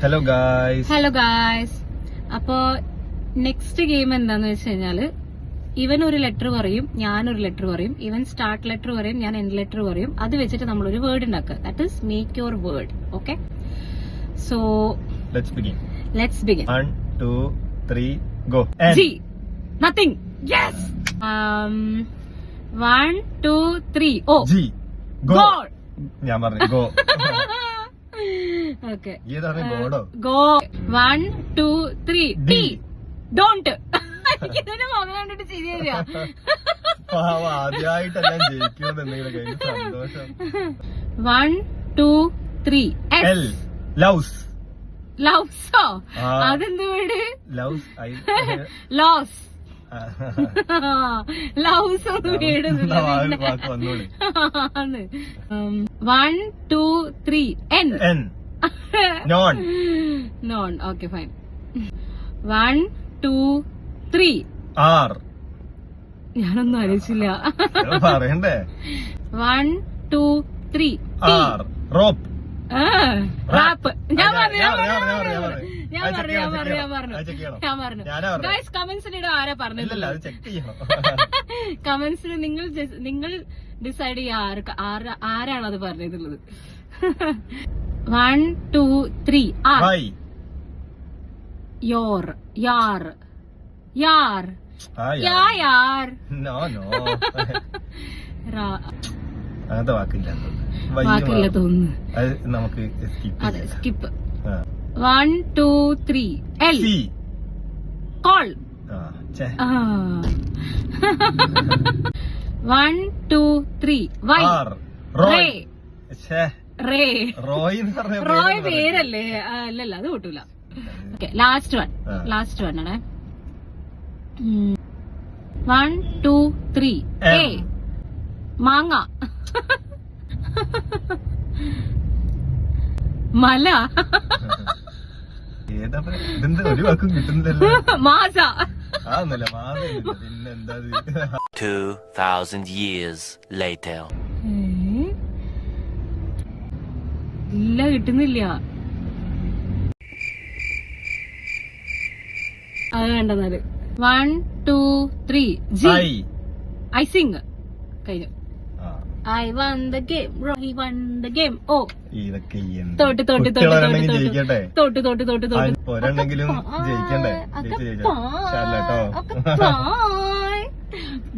Hello guys. അപ്പോ next game എന്താന്ന് വെച്ച് കഴിഞ്ഞാല് ഇവൻ ഒരു ലെറ്റർ പറയും, ഞാനൊരു ലെറ്റർ പറയും. ഇവൻ സ്റ്റാർട്ട് ലെറ്റർ പറയും, ഞാൻ എൻഡ് ലെറ്റർ പറയും. അത് വെച്ചിട്ട് നമ്മളൊരു വേർഡ് ഉണ്ടാക്കുക. That is make your word. Okay, so let's begin. 1 2 3 go. G. Nothing. Yes. 1 2 3 O. G. Go. ഞാൻ പറഞ്ഞു go. Okay, ഗോഡോ. Go. 1 2 3 T. Don't. ഇതിന്റെ മുഖം കണ്ടിട്ട് ശരിയല്ല. ആദ്യമായിട്ടെല്ലാം ജയിക്കുന്നത് എന്തെങ്കിലും സന്തോഷം. 1 2 3 L. ലൗസ്. ലൗസോ? അതെന്ത് വീട്? ലൗസ്. ലോസ്. ലൗസ് ഒന്നും വീടുന്നില്ല. 1 2 3 N. Non. Non. Okay, fine. 1 2 3 R. ഞാനൊന്നും ആലോചിച്ചില്ല. പറയണ്ടേ? 1 2 3 R. റോപ്പ്. റാപ്പ്. ഞാൻ പറഞ്ഞു. കമന്റ്സിനിടെ ആരാ പറഞ്ഞത്? കമന്റ്സിൽ നിങ്ങൾ ഡിസൈഡ് ചെയ്യുക ആരാണ് അത് പറഞ്ഞിട്ടുള്ളത്. 1 2 3 യോർ. യാർ. യാർ. യാർ. അങ്ങനത്തെ വാക്കില്ല തോന്നുന്നു. നമുക്ക് അതെ, skip. 1 2 3 L. Call. 1 2 3 Y. Ray. Roy പേരല്ലേ? അല്ലല്ല, അത് കൂട്ടൂല. ഓക്കെ, ലാസ്റ്റ് വൺ ആണേ. 1 2 3 A. മാങ്ങ. മല. ഒരു വാക്കും കിട്ടുന്നില്ലല്ലോ. മാസ. പിന്നെന്താ? 2000 years later. ഇല്ല, കിട്ടുന്നില്ല. അത് വേണ്ടെന്നാല്. 1 2 3 G. ഐസിങ്. കഴിഞ്ഞു. I won the game. He won the game. Oh. ഇതൊക്കെ തോട്ട്. ഒരെണ്ണെങ്കിലും ജയിക്കണ്ടേ?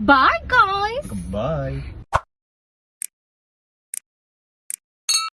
Bye guys. Bye.